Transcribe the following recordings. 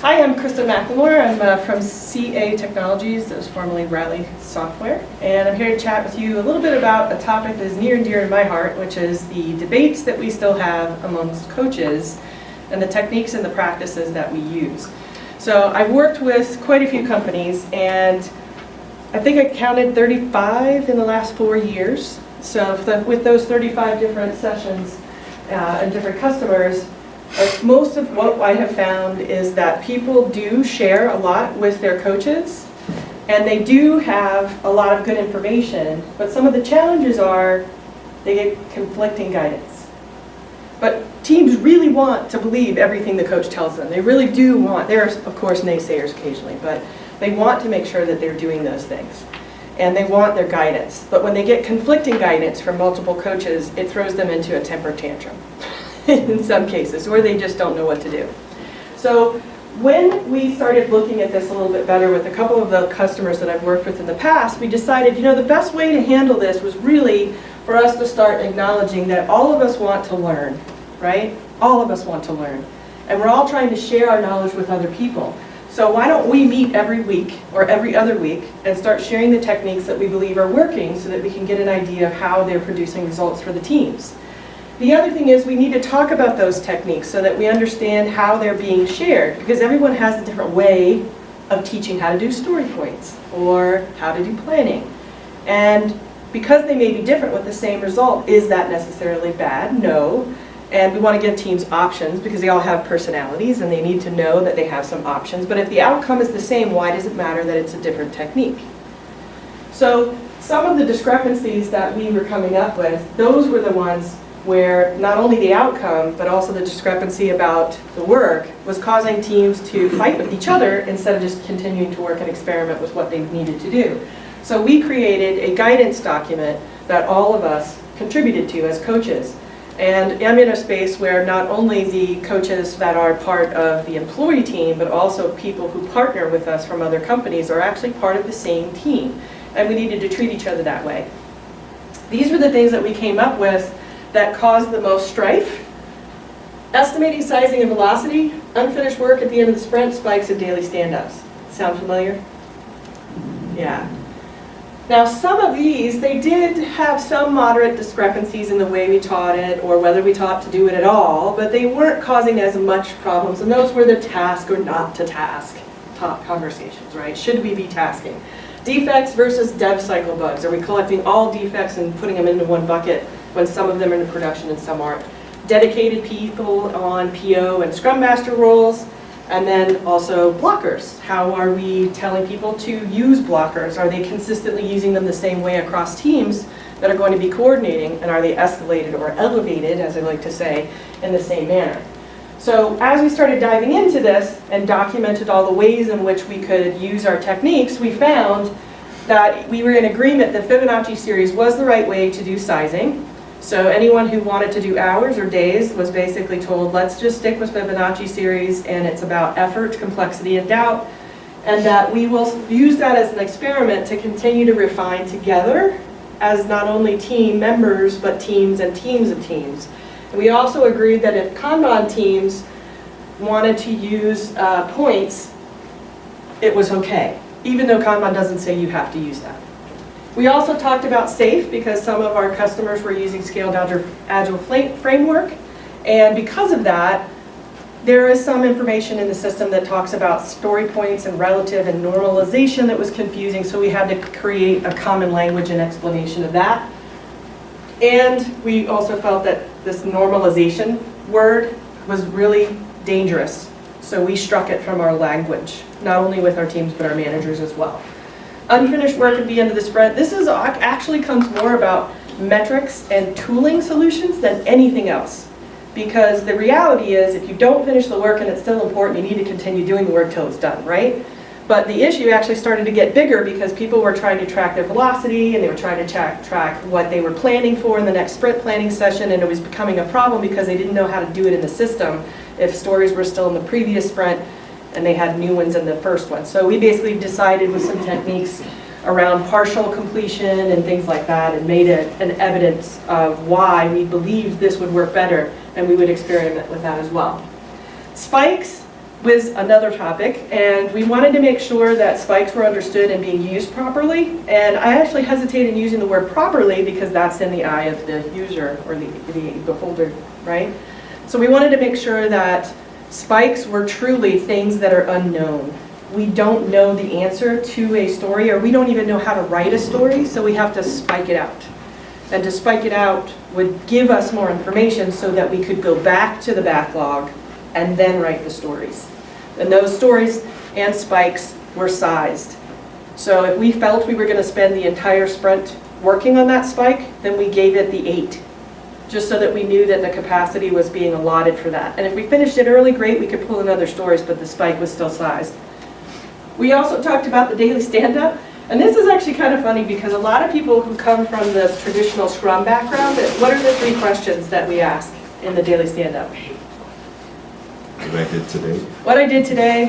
Hi, I'm Christen McLemore. I'm from CA Technologies, that was formerly Riley Software, and I'm here to chat with you a little bit about a topic that is near and dear to my heart, which is the debates that we still have amongst coaches and the techniques and the practices that we use. So I've worked with quite a few companies, and I think I counted 35 in the last 4 years. So with those 35 different sessions and different customers, most of what I have found is that people do share a lot with their coaches, and they do have a lot of good information, but some of the challenges are they get conflicting guidance. But teams really want to believe everything the coach tells them. They really do want, there are of course naysayers occasionally, but they want to make sure that they're doing those things. And they want their guidance. But when they get conflicting guidance from multiple coaches, it throws them into a temper tantrum. In some cases, or they just don't know what to do. So when we started looking at this a little bit better with a couple of the customers that I've worked with in the past, we decided, the best way to handle this was really for us to start acknowledging that all of us want to learn, right? All of us want to learn. And we're all trying to share our knowledge with other people. So why don't we meet every week or every other week and start sharing the techniques that we believe are working so that we can get an idea of how they're producing results for the teams. The other thing is we need to talk about those techniques so that we understand how they're being shared, because everyone has a different way of teaching how to do story points or how to do planning. And because they may be different with the same result, is that necessarily bad? No. And we want to give teams options because they all have personalities and they need to know that they have some options. But if the outcome is the same, why does it matter that it's a different technique? So some of the discrepancies that we were coming up with, those were the ones where not only the outcome, but also the discrepancy about the work was causing teams to fight with each other instead of just continuing to work and experiment with what they needed to do. So we created a guidance document that all of us contributed to as coaches. And I'm in a space where not only the coaches that are part of the employee team, but also people who partner with us from other companies are actually part of the same team. And we needed to treat each other that way. These were the things that we came up with that caused the most strife. Estimating sizing and velocity, unfinished work at the end of the sprint, spikes, and daily stand-ups. Sound familiar? Yeah. Now some of these, they did have some moderate discrepancies in the way we taught it or whether we taught to do it at all, but they weren't causing as much problems, and those were the task or not to task top conversations, right? Should we be tasking? Defects versus dev cycle bugs. Are we collecting all defects and putting them into one bucket when some of them are in production and some aren't? Dedicated people on PO and Scrum Master roles, and then also blockers. How are we telling people to use blockers? Are they consistently using them the same way across teams that are going to be coordinating, and are they escalated or elevated, as I like to say, in the same manner? So as we started diving into this and documented all the ways in which we could use our techniques, we found that we were in agreement that Fibonacci series was the right way to do sizing. So anyone who wanted to do hours or days was basically told, let's just stick with Fibonacci series, and it's about effort, complexity, and doubt, and that we will use that as an experiment to continue to refine together as not only team members, but teams and teams of teams. And we also agreed that if Kanban teams wanted to use points, it was okay, even though Kanban doesn't say you have to use that. We also talked about SAFe because some of our customers were using Scaled Agile framework, and because of that, there is some information in the system that talks about story points and relative and normalization that was confusing, so we had to create a common language and explanation of that. And we also felt that this normalization word was really dangerous, so we struck it from our language, not only with our teams but our managers as well. Unfinished work at the end of the sprint. This is actually comes more about metrics and tooling solutions than anything else. Because the reality is, if you don't finish the work and it's still important, you need to continue doing the work till it's done, right? But the issue actually started to get bigger because people were trying to track their velocity, and they were trying to track what they were planning for in the next sprint planning session, and it was becoming a problem because they didn't know how to do it in the system if stories were still in the previous sprint and they had new ones in the first one. So we basically decided with some techniques around partial completion and things like that, and made it an evidence of why we believed this would work better, and we would experiment with that as well. Spikes, was another topic, and we wanted to make sure that spikes were understood and being used properly. And I actually hesitate in using the word properly because that's in the eye of the user or the beholder, right? So we wanted to make sure that spikes were truly things that are unknown. We don't know the answer to a story, or we don't even know how to write a story, so we have to spike it out. And to spike it out would give us more information so that we could go back to the backlog and then write the stories. And those stories and spikes were sized. So if we felt we were going to spend the entire sprint working on that spike, then we gave it the 8, just so that we knew that the capacity was being allotted for that. And if we finished it early, great, we could pull in other stories, but the spike was still sized. We also talked about the daily stand-up, and this is actually kind of funny because a lot of people who come from the traditional Scrum background, what are the 3 questions that we ask in the daily stand-up? What I did today. What I did today.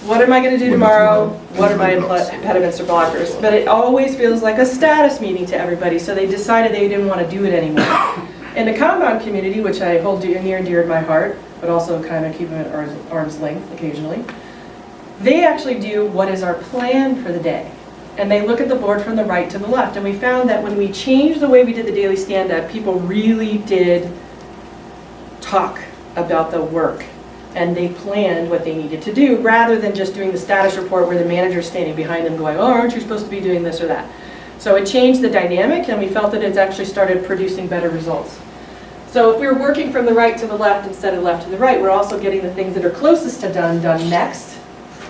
What am I going to do tomorrow? What are my impediments or blockers? But it always feels like a status meeting to everybody, so they decided they didn't want to do it anymore. In the Kanban community, which I hold near and dear to my heart, but also kind of keep them at arm's length occasionally, they actually do what is our plan for the day. And they look at the board from the right to the left. And we found that when we changed the way we did the daily stand-up, people really did talk about the work, and they planned what they needed to do rather than just doing the status report where the manager's standing behind them going, oh, aren't you supposed to be doing this or that? So it changed the dynamic, and we felt that it's actually started producing better results. So if we're working from the right to the left instead of left to the right, we're also getting the things that are closest to done next.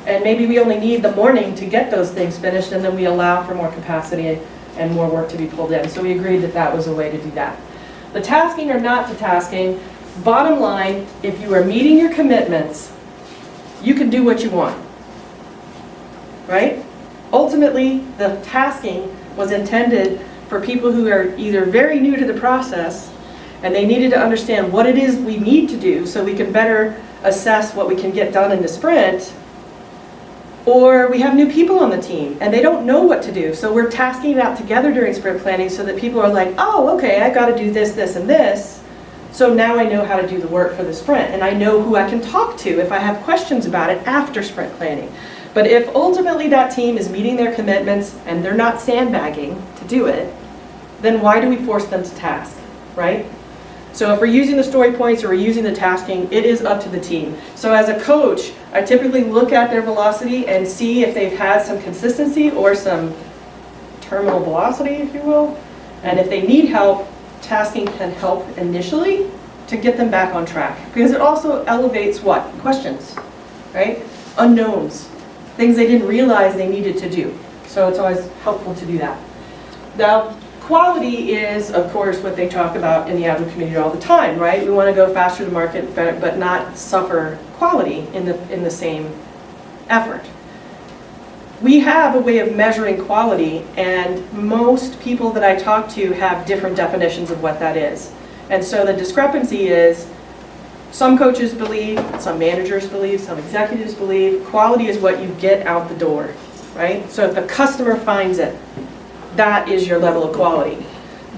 And maybe we only need the morning to get those things finished, and then we allow for more capacity and more work to be pulled in. So we agreed that that was a way to do that. The tasking or not to tasking, bottom line, if you are meeting your commitments, you can do what you want, right? Ultimately, the tasking was intended for people who are either very new to the process and they needed to understand what it is we need to do so we can better assess what we can get done in the sprint, or we have new people on the team and they don't know what to do, so we're tasking it out together during sprint planning so that people are like, oh, okay, I got to do this, this, and this. So now I know how to do the work for the sprint, and I know who I can talk to if I have questions about it after sprint planning. But if ultimately that team is meeting their commitments and they're not sandbagging to do it, then why do we force them to task, right? So if we're using the story points or we're using the tasking, it is up to the team. So as a coach, I typically look at their velocity and see if they've had some consistency or some terminal velocity, if you will. And if they need help, tasking can help initially to get them back on track, because it also elevates what? Questions, right? Unknowns, things they didn't realize they needed to do. So it's always helpful to do that. Now, quality is, of course, what they talk about in the Agile community all the time, right? We want to go faster to market, but not suffer quality in the same effort. We have a way of measuring quality, and most people that I talk to have different definitions of what that is. And so the discrepancy is, some coaches believe, some managers believe, some executives believe, quality is what you get out the door, right? So if the customer finds it, that is your level of quality.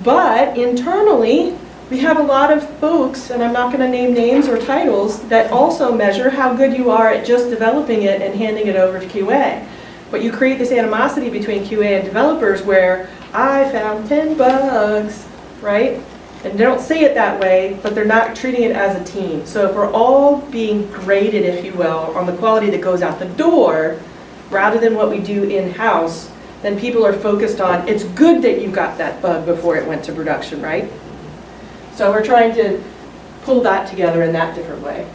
But internally, we have a lot of folks, and I'm not going to name names or titles, that also measure how good you are at just developing it and handing it over to QA. But you create this animosity between QA and developers where I found 10 bugs, right? And they don't say it that way, but they're not treating it as a team. So if we're all being graded, if you will, on the quality that goes out the door, rather than what we do in-house, then people are focused on, it's good that you got that bug before it went to production, right? So we're trying to pull that together in that different way.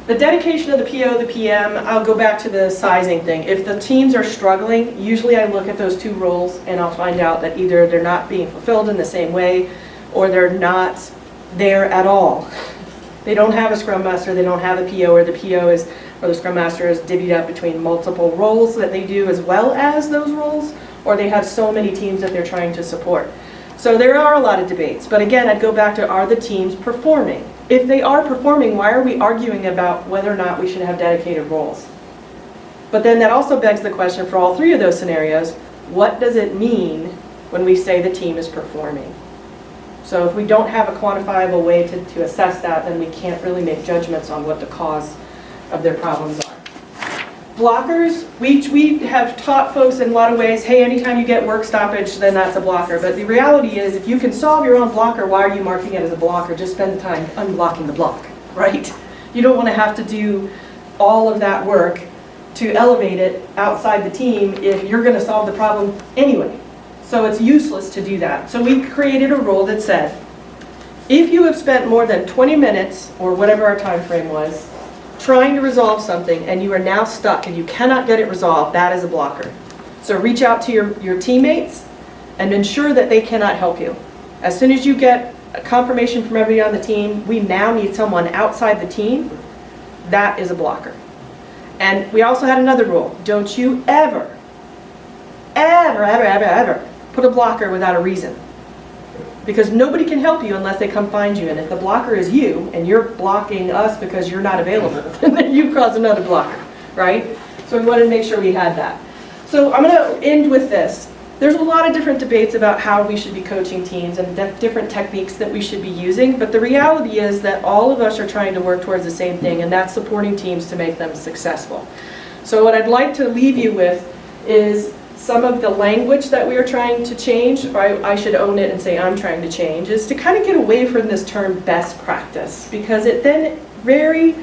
The dedication of the PO, the PM, I'll go back to the sizing thing. If the teams are struggling, usually I look at those 2 roles and I'll find out that either they're not being fulfilled in the same way or they're not there at all. They don't have a Scrum Master, they don't have a PO, or the PO is, or the Scrum Master is divvied up between multiple roles that they do as well as those roles, or they have so many teams that they're trying to support. So there are a lot of debates, but again, I'd go back to, are the teams performing? If they are performing, why are we arguing about whether or not we should have dedicated roles? But then that also begs the question for all 3 of those scenarios, what does it mean when we say the team is performing? So if we don't have a quantifiable way to assess that, then we can't really make judgments on what the cause of their problems are. Blockers, we have taught folks in a lot of ways, hey, anytime you get work stoppage, then that's a blocker. But the reality is, if you can solve your own blocker, why are you marking it as a blocker? Just spend the time unblocking the block, right? You don't want to have to do all of that work to elevate it outside the team if you're going to solve the problem anyway. So it's useless to do that. So we created a rule that said, if you have spent more than 20 minutes, or whatever our time frame was, trying to resolve something and you are now stuck and you cannot get it resolved, that is a blocker. So reach out to your teammates and ensure that they cannot help you. As soon as you get a confirmation from everybody on the team, we now need someone outside the team, that is a blocker. And we also had another rule. Don't you ever, ever, ever, ever, ever put a blocker without a reason. Because nobody can help you unless they come find you. And if the blocker is you, and you're blocking us because you're not available, then you've caused another blocker, right? So we wanted to make sure we had that. So I'm going to end with this. There's a lot of different debates about how we should be coaching teams and different techniques that we should be using. But the reality is that all of us are trying to work towards the same thing, and that's supporting teams to make them successful. So what I'd like to leave you with is some of the language that we are trying to change, or I should own it and say I'm trying to change, is to kind of get away from this term best practice, because it then very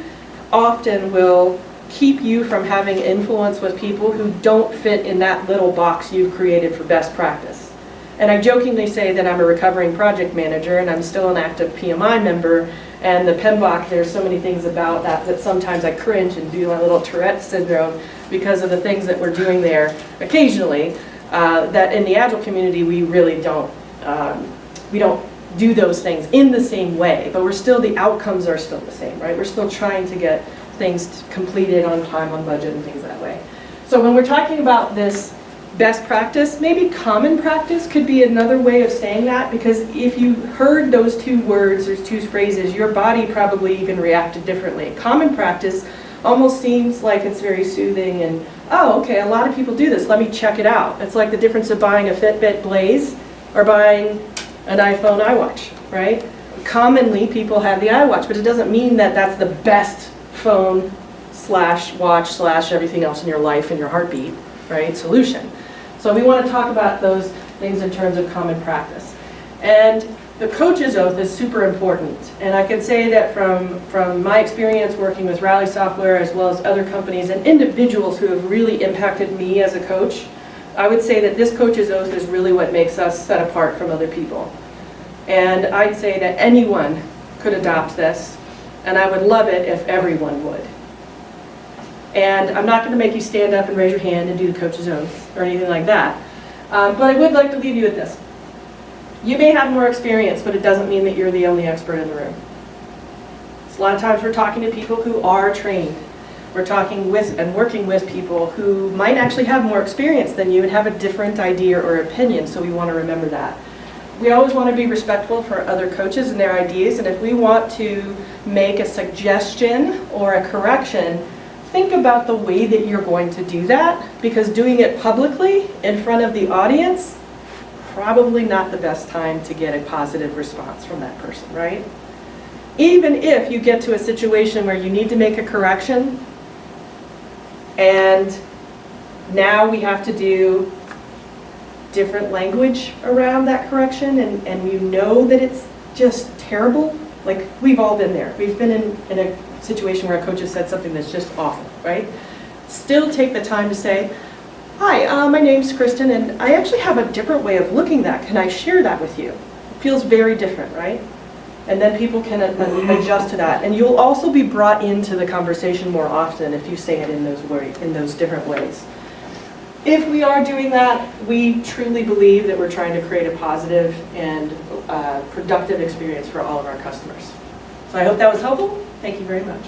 often will keep you from having influence with people who don't fit in that little box you've created for best practice. And I jokingly say that I'm a recovering project manager and I'm still an active PMI member, and the PMBOK, there's so many things about that sometimes I cringe and do my little Tourette syndrome because of the things that we're doing there occasionally, that in the Agile community we really don't, we don't do those things in the same way, but we're still, the outcomes are still the same, right? We're still trying to get things completed on time, on budget, and things that way. So when we're talking about this best practice, maybe common practice could be another way of saying that, because if you heard those two words, those two phrases, your body probably even reacted differently. Common practice almost seems like it's very soothing and, oh, okay, a lot of people do this, let me check it out. It's like the difference of buying a Fitbit Blaze or buying an iPhone iWatch, right? Commonly people have the iWatch, but it doesn't mean that that's the best phone slash watch slash everything else in your life and your heartbeat, right, solution. So we want to talk about those things in terms of common practice. And the coach's oath is super important. And I can say that from my experience working with Rally Software as well as other companies and individuals who have really impacted me as a coach, I would say that this coach's oath is really what makes us set apart from other people. And I'd say that anyone could adopt this, and I would love it if everyone would. And I'm not going to make you stand up and raise your hand and do the coach's oath or anything like that. But I would like to leave you with this. You may have more experience, but it doesn't mean that you're the only expert in the room. So a lot of times we're talking to people who are trained. We're talking with and working with people who might actually have more experience than you and have a different idea or opinion, so we want to remember that. We always want to be respectful for other coaches and their ideas, and if we want to make a suggestion or a correction, think about the way that you're going to do that, because doing it publicly in front of the audience, probably not the best time to get a positive response from that person, right? Even if you get to a situation where you need to make a correction, and now we have to do different language around that correction, and you know that it's just terrible, like we've all been there. We've been in a situation where a coach has said something that's just awful, right? Still take the time to say, hi, my name's Christen, and I actually have a different way of looking at that. Can I share that with you? It feels very different, right? And then people can adjust to that. And you'll also be brought into the conversation more often if you say it in those different ways. If we are doing that, we truly believe that we're trying to create a positive and productive experience for all of our customers. So I hope that was helpful. Thank you very much.